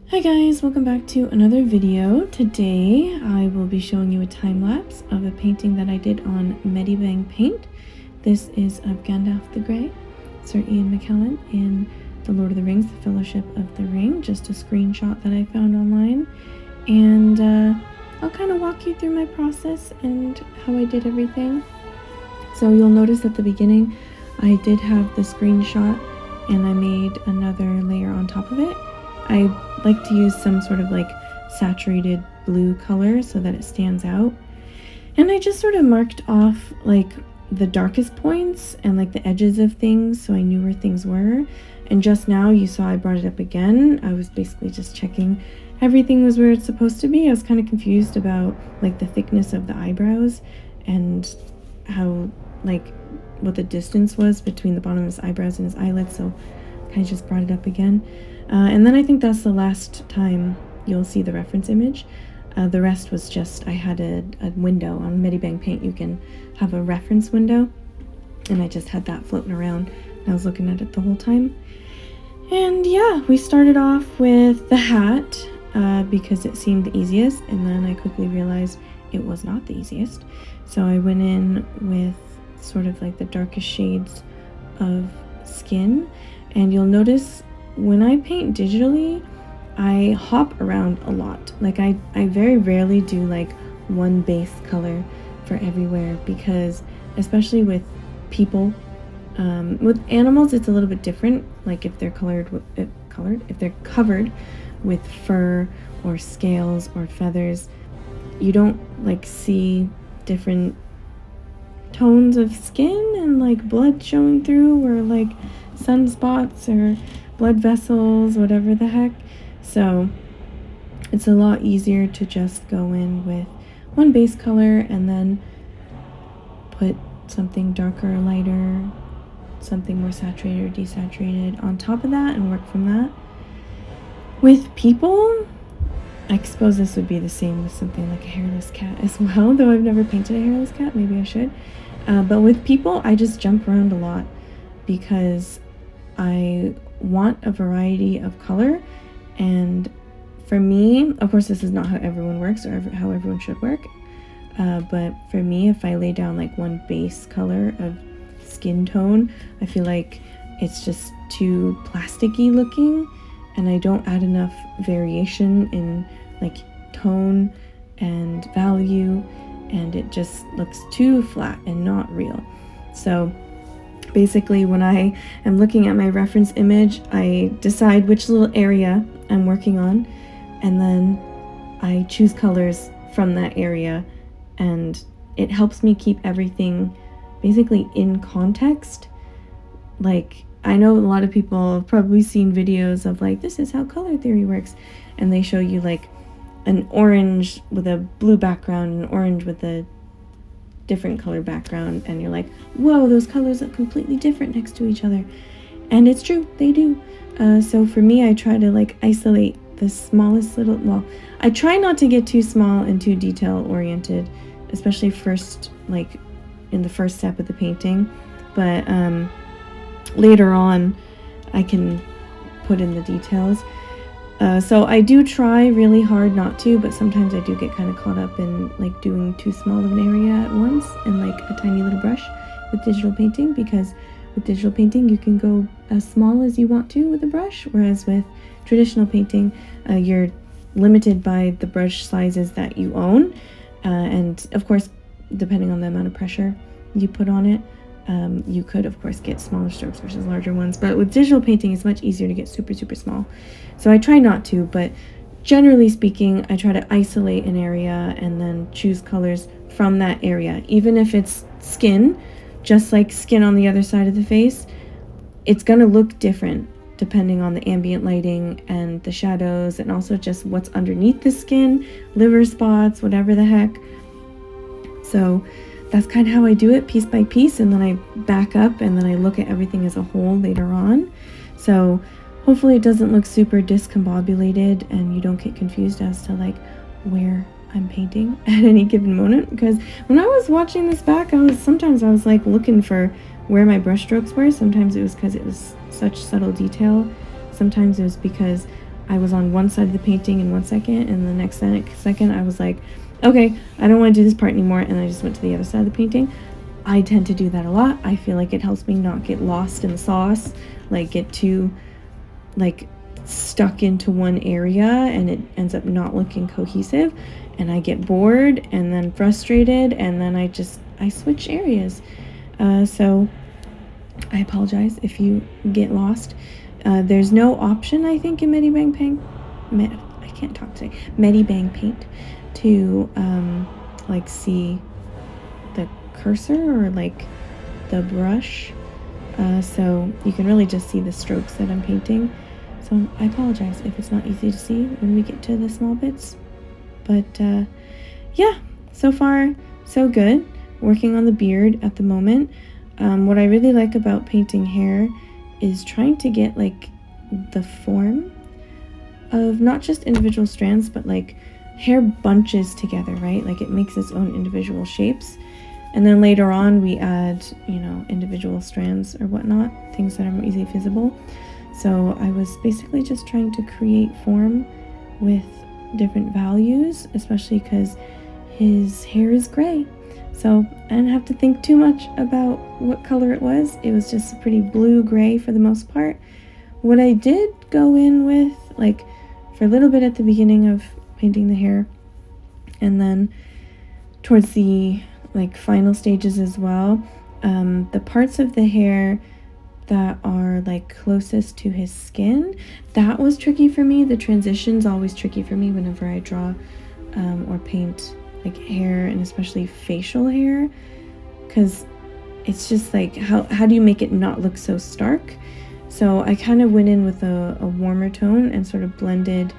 Hi guys, welcome back to another video. Today I will be showing you a time lapse of a painting that I did on Medibang Paint. This is of Gandalf the Grey, Sir Ian McKellen in The Lord of the Rings, The Fellowship of the Ring, just a screenshot that I found online. And I'll kind of walk you through my process and how I did everything. So you'll notice at the beginning I did have the screenshot and I made another layer on top of it. I like to use some sort of like saturated blue color so that it stands out. And I just sort of marked off like the darkest points and like the edges of things so I knew where things were. And just now you saw I brought it up again. I was basically just checking everything was where it's supposed to be. I was kind of confused about like the thickness of the eyebrows and how like what the distance was between the bottom of his eyebrows and his eyelids, so I kind of just brought it up again. And then I think that's the last time you'll see the reference image. The rest was just, I had a window on Medibang Paint. You can have a reference window, and I just had that floating around, and I was looking at it the whole time. And yeah, we started off with the hat because it seemed the easiest, and then I quickly realized it was not the easiest. So I went in with sort of like the darkest shades of skin, and you'll notice when I paint digitally, I hop around a lot. Like I very rarely do like one base color for everywhere, because especially with people, with animals it's a little bit different. Like if they're if they're covered with fur or scales or feathers, you don't like see different tones of skin and like blood showing through, or like sunspots or blood vessels, whatever the heck. So it's a lot easier to just go in with one base color and then put something darker or lighter, something more saturated or desaturated on top of that and work from that. With people, I suppose this would be the same with something like a hairless cat as well, though I've never painted a hairless cat. Maybe I should. But with people, I just jump around a lot because I want a variety of color. And for me, of course this is not how everyone works or how everyone should work, but for me, if I lay down like one base color of skin tone, I feel like it's just too plasticky looking, and I don't add enough variation in like tone and value, and it just looks too flat and not real. So basically, when I am looking at my reference image, I decide which little area I'm working on, and then I choose colors from that area, and it helps me keep everything basically in context. Like, I know a lot of people have probably seen videos of like, this is how color theory works, and they show you like an orange with a blue background and an orange with a different color background, and you're like, whoa, those colors look completely different next to each other. And it's true, they do. So for me, I try to like isolate the smallest little, well, I try not to get too small and too detail oriented, especially first, like in the first step of the painting. But later on, I can put in the details. So I do try really hard not to, but sometimes I do get kind of caught up in like doing too small of an area at once and like a tiny little brush with digital painting, because with digital painting you can go as small as you want to with a brush, whereas with traditional painting you're limited by the brush sizes that you own, and of course depending on the amount of pressure you put on it, you could of course get smaller strokes versus larger ones, but with digital painting it's much easier to get super small. So I try not to, but generally speaking I try to isolate an area and then choose colors from that area. Even if it's skin, just like skin on the other side of the face, it's gonna look different depending on the ambient lighting and the shadows, and also just what's underneath the skin, liver spots, whatever the heck. So that's kind of how I do it, piece by piece, and then I back up and then I look at everything as a whole later on. So hopefully it doesn't look super discombobulated and you don't get confused as to like where I'm painting at any given moment, because when I was watching this back, sometimes I was like looking for where my brush strokes were. Sometimes it was because it was such subtle detail. Sometimes it was because I was on one side of the painting in 1 second, and the next second I was like, okay, I don't want to do this part anymore, and I just went to the other side of the painting. I tend to do that a lot. I feel like it helps me not get lost in the sauce, like get too like stuck into one area and it ends up not looking cohesive, and I get bored and then frustrated, and then I switch areas. So I apologize if you get lost. There's no option, I think, in Medibang Paint. I can't talk today. Medibang Paint to like see the cursor or like the brush. So you can really just see the strokes that I'm painting. So I apologize if it's not easy to see when we get to the small bits. But yeah, so far so good. Working on the beard at the moment. What I really like about painting hair is trying to get like the form of not just individual strands, but like hair bunches together, right? Like it makes its own individual shapes. And then later on we add, you know, individual strands or whatnot, things that are more easily visible. So I was basically just trying to create form with different values, especially because his hair is gray. So I didn't have to think too much about what color it was. It was just a pretty blue-gray for the most part. What I did go in with, like, for a little bit at the beginning of painting the hair, and then towards the, like, final stages as well, the parts of the hair that are, like, closest to his skin, that was tricky for me. The transition's always tricky for me whenever I draw or paint like hair, and especially facial hair, because it's just like how do you make it not look so stark? So I kind of went in with a warmer tone and sort of blended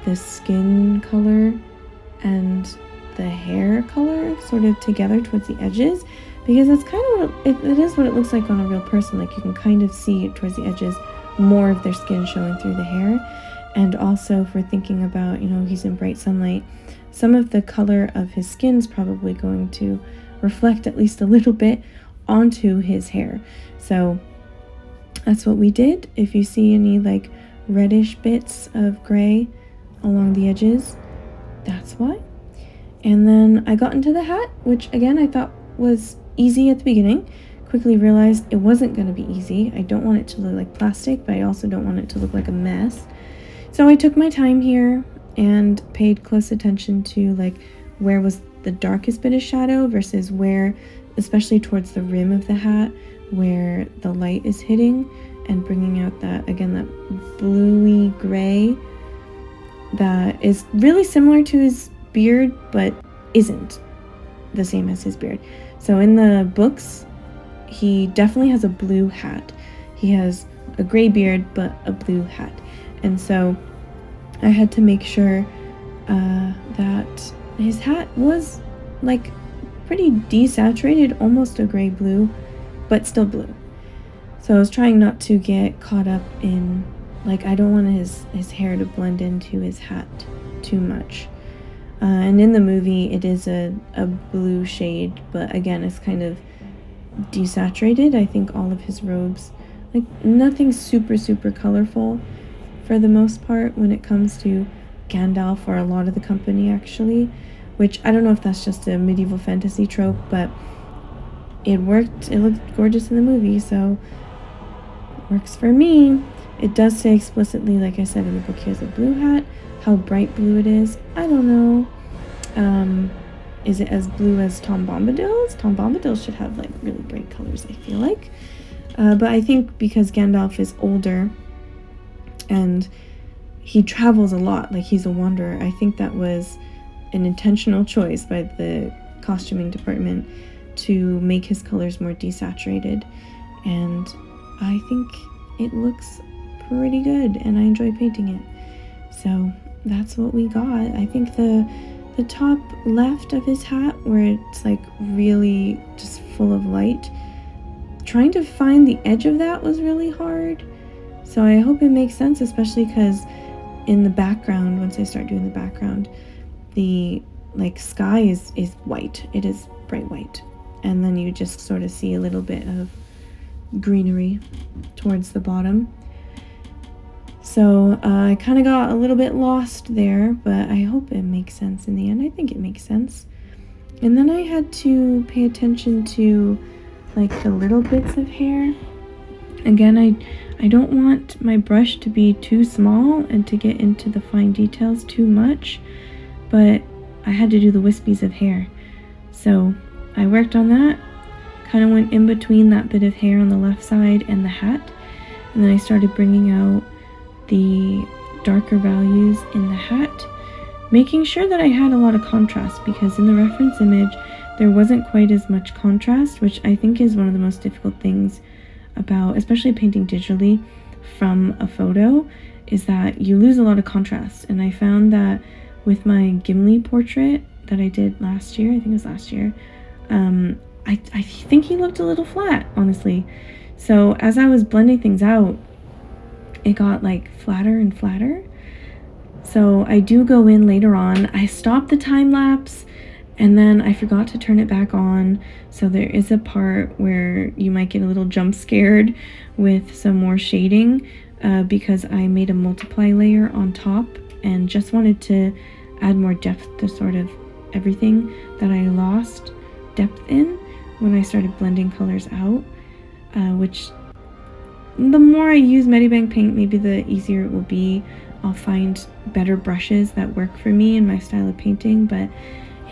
the skin color and the hair color sort of together towards the edges, because that's kind of what it is what it looks like on a real person. Like you can kind of see towards the edges more of their skin showing through the hair. And also, if we're thinking about, you know, he's in bright sunlight, some of the color of his skin's probably going to reflect at least a little bit onto his hair. So that's what we did. If you see any like reddish bits of gray along the edges, that's why. And then I got into the hat, which again I thought was easy at the beginning. Quickly realized it wasn't going to be easy. I don't want it to look like plastic, but I also don't want it to look like a mess. So I took my time here and paid close attention to like where was the darkest bit of shadow versus where, especially towards the rim of the hat, where the light is hitting and bringing out that, again, that bluey gray that is really similar to his beard but isn't the same as his beard. So in the books, he definitely has a blue hat. He has a gray beard but a blue hat. And so I had to make sure that his hat was like pretty desaturated, almost a gray blue, but still blue. So I was trying not to get caught up in, like, I don't want his hair to blend into his hat too much. And in the movie, it is a blue shade, but again, it's kind of desaturated. I think all of his robes, like, nothing super, super colorful for the most part when it comes to Gandalf, or a lot of the company actually, which I don't know if that's just a medieval fantasy trope, but it worked. It looked gorgeous in the movie, so it works for me. It does say explicitly, like I said in the book, he has a blue hat. How bright blue it is, I don't know. Is it as blue as Tom Bombadil's? Tom Bombadil should have like really bright colors, I feel like. But I think because Gandalf is older and he travels a lot, like he's a wanderer, I think that was an intentional choice by the costuming department to make his colors more desaturated. And I think it looks pretty good and I enjoy painting it. So that's what we got. I think the top left of his hat, where it's like really just full of light, trying to find the edge of that was really hard. So I hope it makes sense, especially because in the background, once I start doing the background, the like sky is white. It is bright white. And then you just sort of see a little bit of greenery towards the bottom. So I kind of got a little bit lost there, but I hope it makes sense in the end. I think it makes sense. And then I had to pay attention to like the little bits of hair. Again, I don't want my brush to be too small and to get into the fine details too much, but I had to do the wispies of hair. So I worked on that, kind of went in between that bit of hair on the left side and the hat, and then I started bringing out the darker values in the hat, making sure that I had a lot of contrast, because in the reference image there wasn't quite as much contrast, which I think is one of the most difficult things about especially painting digitally from a photo, is that you lose a lot of contrast. And I found that with my Gimli portrait that I did last year, I think it was last year, I think he looked a little flat, honestly. So as I was blending things out, it got like flatter and flatter. So I do go in later on. I stopped the time lapse and then I forgot to turn it back on. So there is a part where you might get a little jump scared with some more shading because I made a multiply layer on top and just wanted to add more depth to sort of everything that I lost depth in when I started blending colors out, which the more I use Medibang Paint, maybe the easier it will be. I'll find better brushes that work for me and my style of painting, but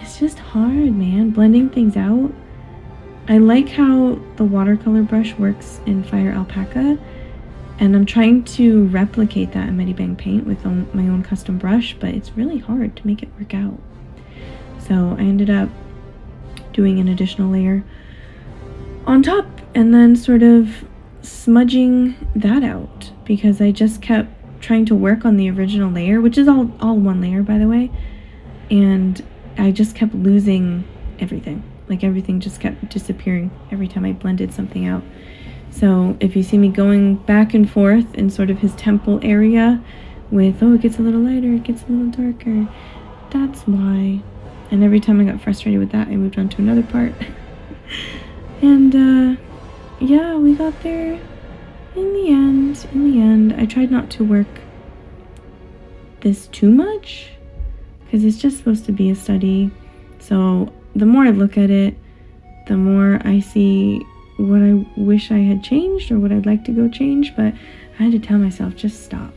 it's just hard, man, blending things out. I like how the watercolor brush works in Fire Alpaca, and I'm trying to replicate that in Medibang Paint with my own custom brush, but it's really hard to make it work out. So I ended up doing an additional layer on top and then sort of smudging that out, because I just kept trying to work on the original layer, which is all one layer, by the way, and I just kept losing everything. Like everything just kept disappearing every time I blended something out. So if you see me going back and forth in sort of his temple area with, oh, it gets a little lighter, it gets a little darker, that's why. And every time I got frustrated with that, I moved on to another part. And yeah, we got there in the end. I tried not to work this too much because it's just supposed to be a study. So the more I look at it, the more I see what I wish I had changed or what I'd like to go change. But I had to tell myself, just stop,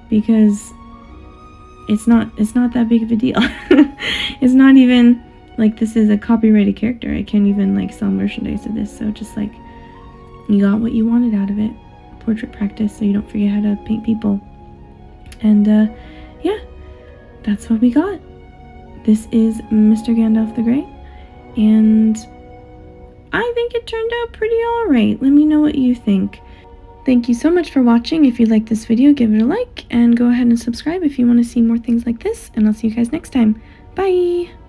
because it's not that big of a deal. It's not even like this is a copyrighted character. I can't even like sell merchandise of this. So just like, you got what you wanted out of it. Portrait practice so you don't forget how to paint people. And yeah, that's what we got. This is Mr. Gandalf the Grey, and I think it turned out pretty alright. Let me know what you think. Thank you so much for watching. If you liked this video, give it a like, and go ahead and subscribe if you want to see more things like this, and I'll see you guys next time. Bye!